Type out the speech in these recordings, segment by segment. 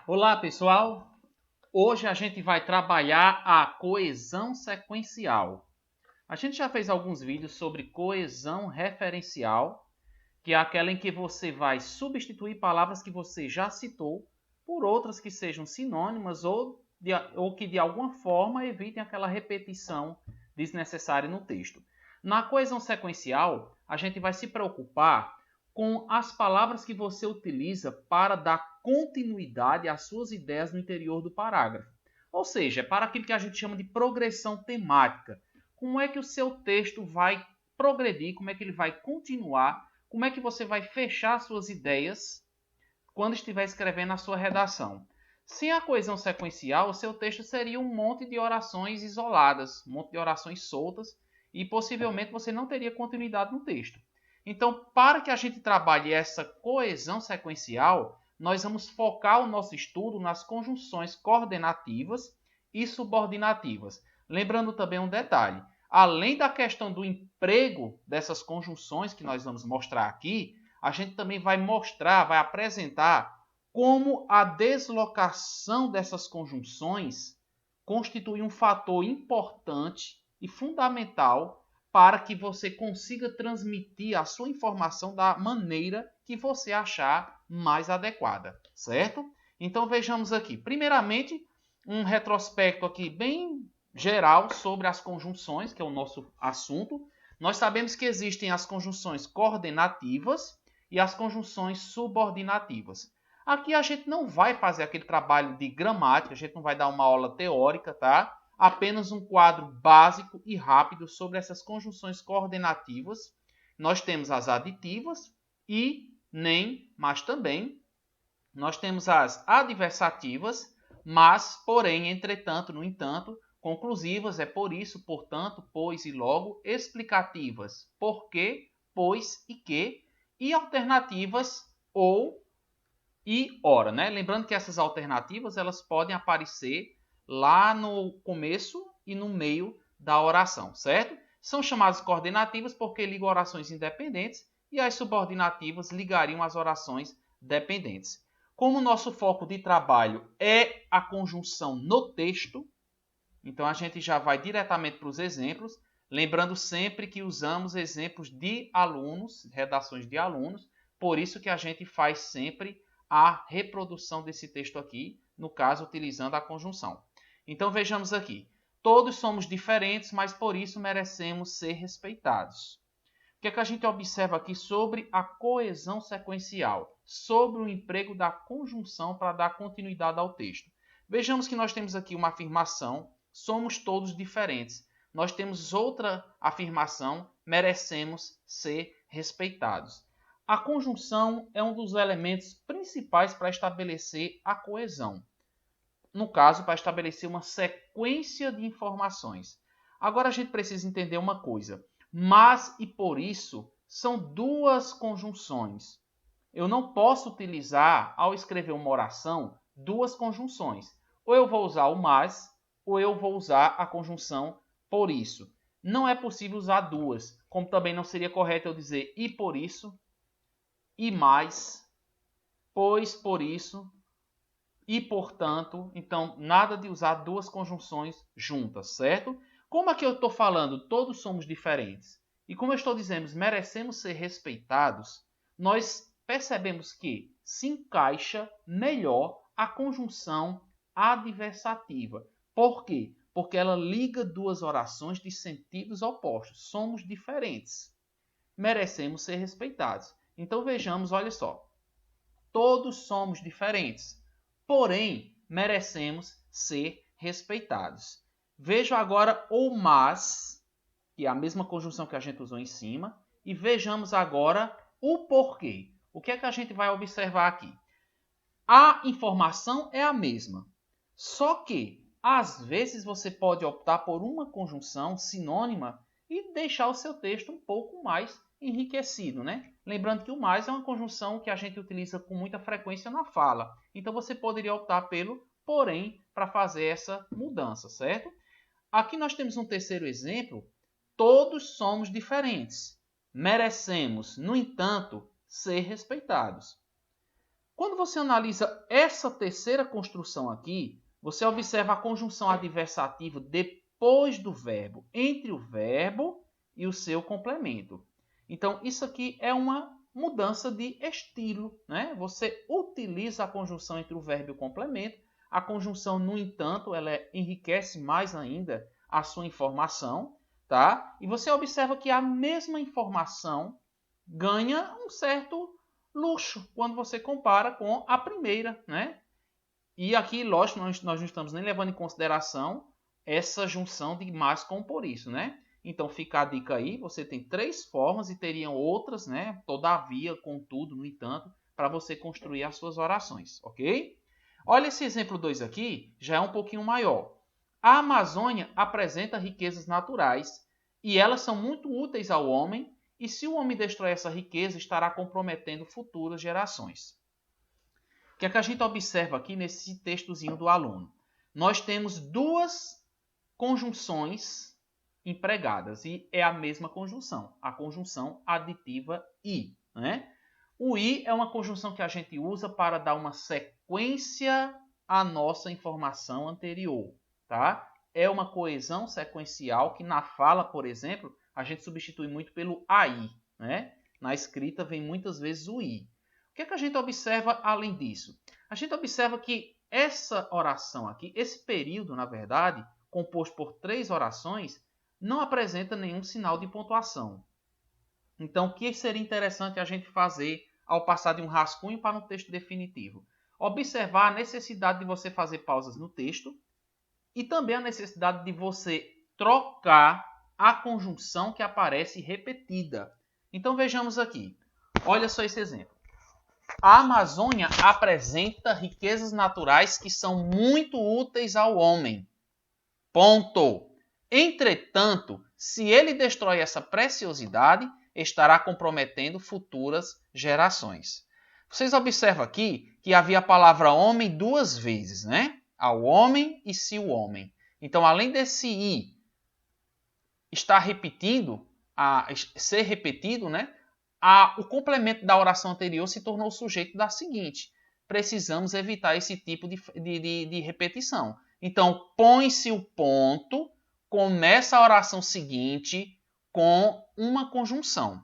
Olá, pessoal! Hoje a gente vai trabalhar a coesão sequencial. A gente já fez alguns vídeos sobre coesão referencial, que é aquela em que você vai substituir palavras que você já citou por outras que sejam sinônimas ou que de alguma forma evitem aquela repetição desnecessária no texto. Na coesão sequencial, a gente vai se preocupar com as palavras que você utiliza para dar continuidade às suas ideias no interior do parágrafo. Ou seja, é para aquilo que a gente chama de progressão temática. Como é que o seu texto vai progredir, como é que ele vai continuar, como é que você vai fechar suas ideias quando estiver escrevendo a sua redação. Sem a coesão sequencial, o seu texto seria um monte de orações isoladas, um monte de orações soltas, e possivelmente você não teria continuidade no texto. Então, para que a gente trabalhe essa coesão sequencial, nós vamos focar o nosso estudo nas conjunções coordenativas e subordinativas. Lembrando também um detalhe: além da questão do emprego dessas conjunções que nós vamos mostrar aqui, a gente também vai mostrar, vai apresentar como a deslocação dessas conjunções constitui um fator importante e fundamental para que você consiga transmitir a sua informação da maneira que você achar mais adequada, certo? Então vejamos aqui. Primeiramente, um retrospecto aqui bem geral sobre as conjunções, que é o nosso assunto. Nós sabemos que existem as conjunções coordenativas e as conjunções subordinativas. Aqui a gente não vai fazer aquele trabalho de gramática, a gente não vai dar uma aula teórica, tá? Apenas um quadro básico e rápido sobre essas conjunções coordenativas. Nós temos as aditivas e, nem, mas também. Nós temos as adversativas, mas, porém, entretanto, no entanto, conclusivas, é por isso, portanto, pois e logo, explicativas, porque, pois e que, e alternativas ou e ora, né? Lembrando que essas alternativas elas podem aparecer lá no começo e no meio da oração, certo? São chamadas coordenativas porque ligam orações independentes e as subordinativas ligariam as orações dependentes. Como o nosso foco de trabalho é a conjunção no texto, então a gente já vai diretamente para os exemplos, lembrando sempre que usamos exemplos de alunos, redações de alunos, por isso que a gente faz sempre a reprodução desse texto aqui, no caso utilizando a conjunção. Então vejamos aqui. Todos somos diferentes, mas por isso merecemos ser respeitados. O que é que a gente observa aqui sobre a coesão sequencial? Sobre o emprego da conjunção para dar continuidade ao texto. Vejamos que nós temos aqui uma afirmação: somos todos diferentes. Nós temos outra afirmação: merecemos ser respeitados. A conjunção é um dos elementos principais para estabelecer a coesão. No caso, para estabelecer uma sequência de informações. Agora a gente precisa entender uma coisa. Mas e por isso são duas conjunções. Eu não posso utilizar, ao escrever uma oração, duas conjunções. Ou eu vou usar o mas, ou eu vou usar a conjunção por isso. Não é possível usar duas, como também não seria correto eu dizer e por isso, e mais, pois por isso, e portanto. Então, nada de usar duas conjunções juntas, certo? Como aqui eu estou falando, todos somos diferentes, e como eu estou dizendo, merecemos ser respeitados, nós percebemos que se encaixa melhor a conjunção adversativa. Por quê? Porque ela liga duas orações de sentidos opostos. Somos diferentes. Merecemos ser respeitados. Então vejamos, olha só. Todos somos diferentes, porém merecemos ser respeitados. Veja agora o mas, que é a mesma conjunção que a gente usou em cima, e vejamos agora o porquê. O que é que a gente vai observar aqui? A informação é a mesma, só que às vezes você pode optar por uma conjunção sinônima e deixar o seu texto um pouco mais enriquecido, né? Lembrando que o mais é uma conjunção que a gente utiliza com muita frequência na fala. Então você poderia optar pelo porém para fazer essa mudança, certo? Aqui nós temos um terceiro exemplo. Todos somos diferentes. Merecemos, no entanto, ser respeitados. Quando você analisa essa terceira construção aqui, você observa a conjunção adversativa depois do verbo, entre o verbo e o seu complemento. Então, isso aqui é uma mudança de estilo, né? Você utiliza a conjunção entre o verbo e o complemento. A conjunção, no entanto, ela enriquece mais ainda a sua informação, tá? E você observa que a mesma informação ganha um certo luxo quando você compara com a primeira, né? E aqui, lógico, nós não estamos nem levando em consideração essa junção de mais com por isso, né? Então fica a dica aí, você tem 3 formas e teriam outras, né? Todavia, contudo, no entanto, para você construir as suas orações, ok? Olha esse exemplo 2 aqui, já é um pouquinho maior. A Amazônia apresenta riquezas naturais e elas são muito úteis ao homem, e se o homem destrói essa riqueza, estará comprometendo futuras gerações. O que é que a gente observa aqui nesse textozinho do aluno? Nós temos 2 conjunções empregadas e é a mesma conjunção, a conjunção aditiva I, né? O I é uma conjunção que a gente usa para dar uma sequência à nossa informação anterior, tá? É uma coesão sequencial que na fala, por exemplo, a gente substitui muito pelo AI, né? Na escrita vem muitas vezes o I. O que é que a gente observa além disso? A gente observa que essa oração aqui, esse período, na verdade, composto por 3 orações, não apresenta nenhum sinal de pontuação. Então, o que seria interessante a gente fazer ao passar de um rascunho para um texto definitivo? Observar a necessidade de você fazer pausas no texto e também a necessidade de você trocar a conjunção que aparece repetida. Então, vejamos aqui. Olha só esse exemplo. A Amazônia apresenta riquezas naturais que são muito úteis ao homem. Ponto. Entretanto, se ele destrói essa preciosidade, estará comprometendo futuras gerações. Vocês observam aqui que havia a palavra homem 2 vezes, né? Ao homem e se o homem. Então, além desse i estar repetindo, ser repetido, né? O complemento da oração anterior se tornou o sujeito da seguinte. Precisamos evitar esse tipo de repetição. Então, põe-se o ponto, começa a oração seguinte com uma conjunção.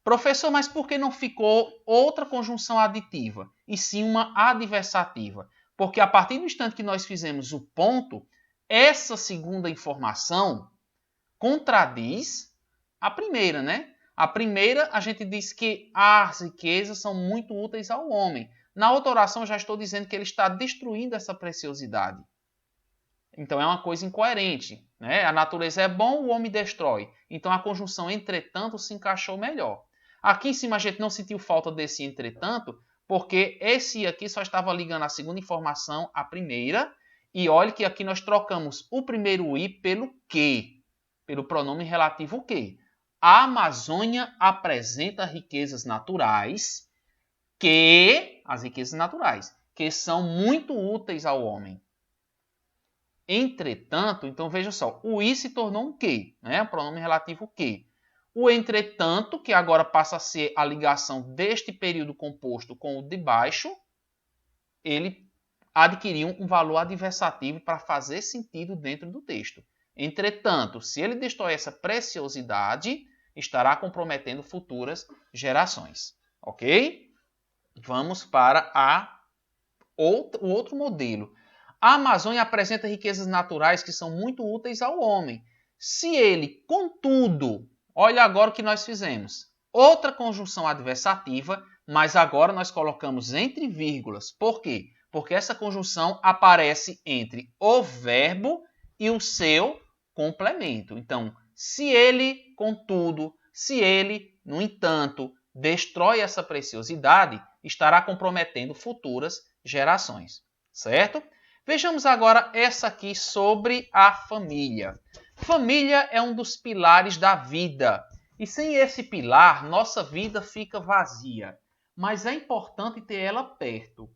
Professor, mas por que não ficou outra conjunção aditiva, e sim uma adversativa? Porque a partir do instante que nós fizemos o ponto, essa segunda informação contradiz a primeira, né? A primeira, a gente diz que as riquezas são muito úteis ao homem. Na outra oração, já estou dizendo que ele está destruindo essa preciosidade. Então, é uma coisa incoerente, né? A natureza é bom, o homem destrói. Então, a conjunção entretanto se encaixou melhor. Aqui em cima, a gente não sentiu falta desse entretanto, porque esse aqui só estava ligando a segunda informação à primeira. E olhe que aqui nós trocamos o primeiro i pelo que, pelo pronome relativo que. A Amazônia apresenta riquezas naturais as riquezas naturais, que são muito úteis ao homem. Entretanto, então veja só, o i se tornou um que, né? O pronome relativo que. O entretanto, que agora passa a ser a ligação deste período composto com o de baixo, ele adquiriu um valor adversativo para fazer sentido dentro do texto. Entretanto, se ele destrói essa preciosidade, estará comprometendo futuras gerações. Ok? Vamos para o outro modelo. A Amazônia apresenta riquezas naturais que são muito úteis ao homem. Se ele, contudo, olha agora o que nós fizemos. Outra conjunção adversativa, mas agora nós colocamos entre vírgulas. Por quê? Porque essa conjunção aparece entre o verbo e o seu complemento. Então, se ele, contudo, se ele, no entanto, destrói essa preciosidade, estará comprometendo futuras gerações. Certo? Vejamos agora essa aqui sobre a família. Família é um dos pilares da vida. E sem esse pilar, nossa vida fica vazia. Mas é importante ter ela perto,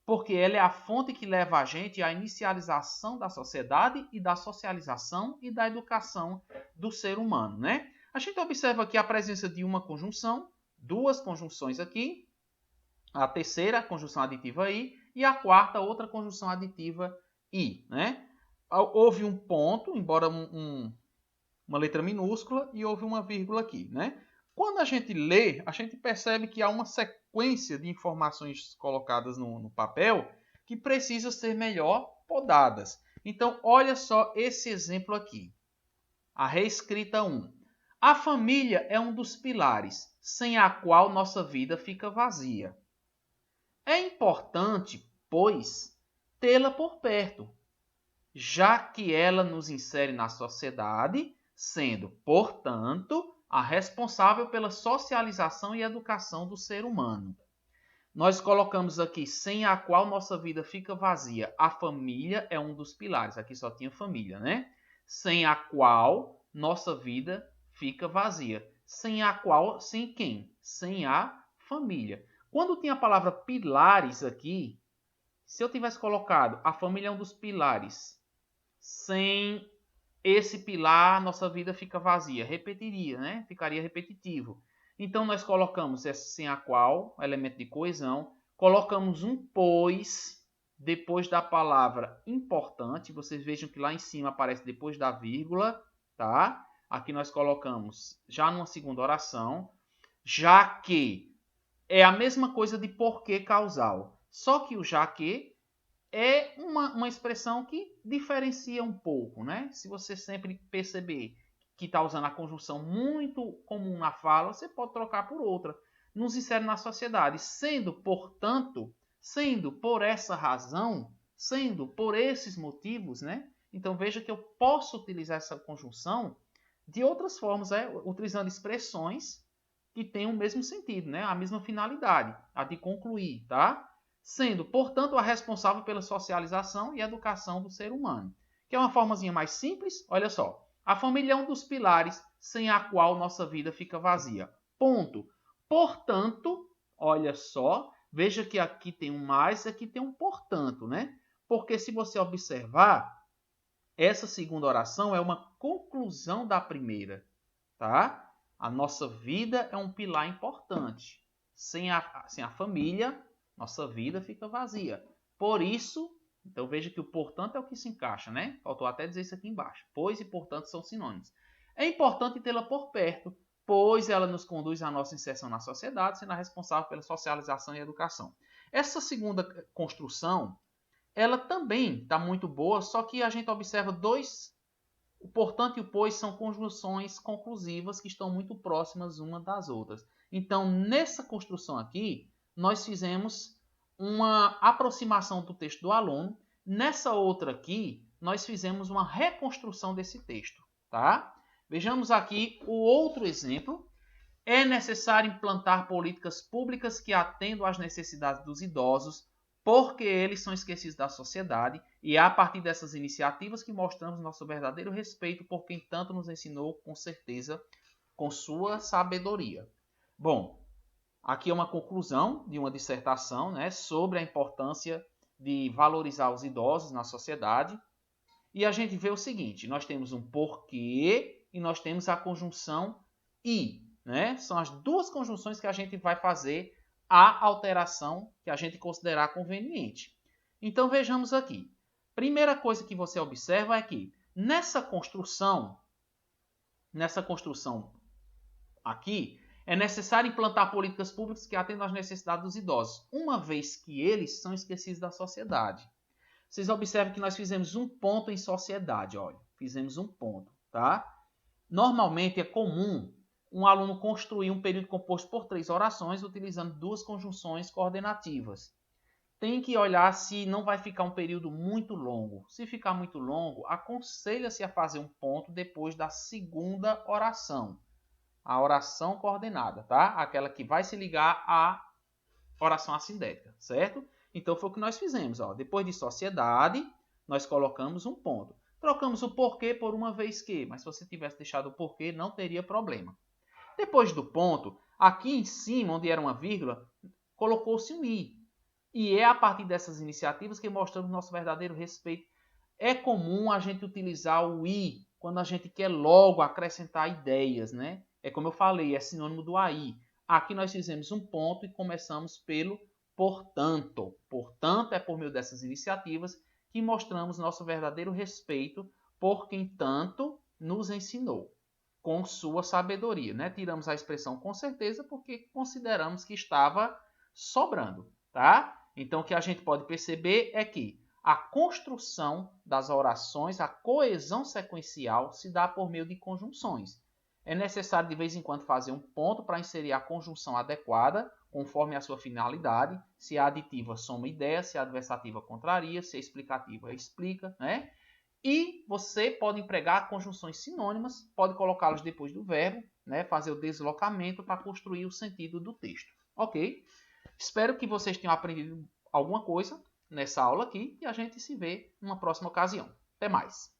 porque ela é a fonte que leva a gente à inicialização da sociedade e da socialização e da educação do ser humano, né? A gente observa aqui a presença de uma conjunção, 2 conjunções aqui, A terceira, conjunção aditiva I. E a quarta, outra conjunção aditiva I, né? Houve um ponto, embora uma letra minúscula, e houve uma vírgula aqui, né? Quando a gente lê, a gente percebe que há uma sequência de informações colocadas no papel que precisa ser melhor podadas. Então, olha só esse exemplo aqui. A reescrita 1. A família é um dos pilares, sem a qual nossa vida fica vazia. É importante, pois, tê-la por perto, já que ela nos insere na sociedade, sendo, portanto, a responsável pela socialização e educação do ser humano. Nós colocamos aqui, sem a qual nossa vida fica vazia. A família é um dos pilares. Aqui só tinha família, né? Sem a qual nossa vida fica vazia. Sem a qual, sem quem? Sem a família. Quando tinha a palavra pilares aqui, se eu tivesse colocado a família é um dos pilares, sem esse pilar, nossa vida fica vazia. Repetiria, né? Ficaria repetitivo. Então, nós colocamos esse sem a qual, elemento de coesão. Colocamos um pois, depois da palavra importante. Vocês vejam que lá em cima aparece depois da vírgula, tá? Aqui nós colocamos já numa segunda oração, já que é a mesma coisa de porquê causal. Só que o já que é uma expressão que diferencia um pouco, né? Se você sempre perceber que está usando a conjunção muito comum na fala, você pode trocar por outra. Nos insere na sociedade, sendo, portanto, sendo por essa razão, sendo por esses motivos, né? Então veja que eu posso utilizar essa conjunção de outras formas, utilizando expressões que têm o mesmo sentido, né? A mesma finalidade, a de concluir, tá? Sendo, portanto, a responsável pela socialização e educação do ser humano. Que é uma formazinha mais simples, olha só. A família é um dos pilares sem a qual nossa vida fica vazia. Ponto. Portanto, olha só, veja que aqui tem um mais e aqui tem um portanto, né? Porque se você observar, essa segunda oração é uma conclusão da primeira, tá? A nossa vida é um pilar importante. Sem a família, nossa vida fica vazia. Por isso, então veja que o portanto é o que se encaixa, né? Faltou até dizer isso aqui embaixo. Pois e portanto são sinônimos. É importante tê-la por perto, pois ela nos conduz à nossa inserção na sociedade, sendo a responsável pela socialização e educação. Essa segunda construção, ela também está muito boa, só que a gente observa o portanto e o pois são conjunções conclusivas que estão muito próximas uma das outras. Então, nessa construção aqui, nós fizemos uma aproximação do texto do aluno. Nessa outra aqui, nós fizemos uma reconstrução desse texto, tá? Vejamos aqui o outro exemplo. É necessário implantar políticas públicas que atendam às necessidades dos idosos, porque eles são esquecidos da sociedade, e é a partir dessas iniciativas que mostramos nosso verdadeiro respeito por quem tanto nos ensinou, com certeza, com sua sabedoria. Bom, aqui é uma conclusão de uma dissertação, né, sobre a importância de valorizar os idosos na sociedade. E a gente vê o seguinte, nós temos um porquê e nós temos a conjunção e, né? São as duas conjunções que a gente vai fazer a alteração que a gente considerar conveniente. Então vejamos aqui. Primeira coisa que você observa é que nessa construção aqui, é necessário implantar políticas públicas que atendam às necessidades dos idosos, uma vez que eles são esquecidos da sociedade. Vocês observam que nós fizemos um ponto em sociedade, olha. Fizemos um ponto, tá? Normalmente é comum um aluno construir um período composto por 3 orações utilizando 2 conjunções coordenativas. Tem que olhar se não vai ficar um período muito longo. Se ficar muito longo, aconselha-se a fazer um ponto depois da segunda oração. A oração coordenada, tá? Aquela que vai se ligar à oração assindética, certo? Então foi o que nós fizemos, ó. Depois de sociedade, nós colocamos um ponto. Trocamos o porquê por uma vez que, mas se você tivesse deixado o porquê, não teria problema. Depois do ponto, aqui em cima, onde era uma vírgula, colocou-se um i. E é a partir dessas iniciativas que mostramos nosso verdadeiro respeito. É comum a gente utilizar o i quando a gente quer logo acrescentar ideias, né? É como eu falei, é sinônimo do AI. Aqui nós fizemos um ponto e começamos pelo portanto. Portanto, é por meio dessas iniciativas que mostramos nosso verdadeiro respeito por quem tanto nos ensinou, com sua sabedoria, né? Tiramos a expressão com certeza porque consideramos que estava sobrando, tá? Então, o que a gente pode perceber é que a construção das orações, a coesão sequencial, se dá por meio de conjunções. É necessário de vez em quando fazer um ponto para inserir a conjunção adequada, conforme a sua finalidade, se a aditiva soma ideia, se a adversativa contraria, se a explicativa explica, né? E você pode empregar conjunções sinônimas, pode colocá-las depois do verbo, né? Fazer o deslocamento para construir o sentido do texto. Ok? Espero que vocês tenham aprendido alguma coisa nessa aula aqui e a gente se vê numa próxima ocasião. Até mais!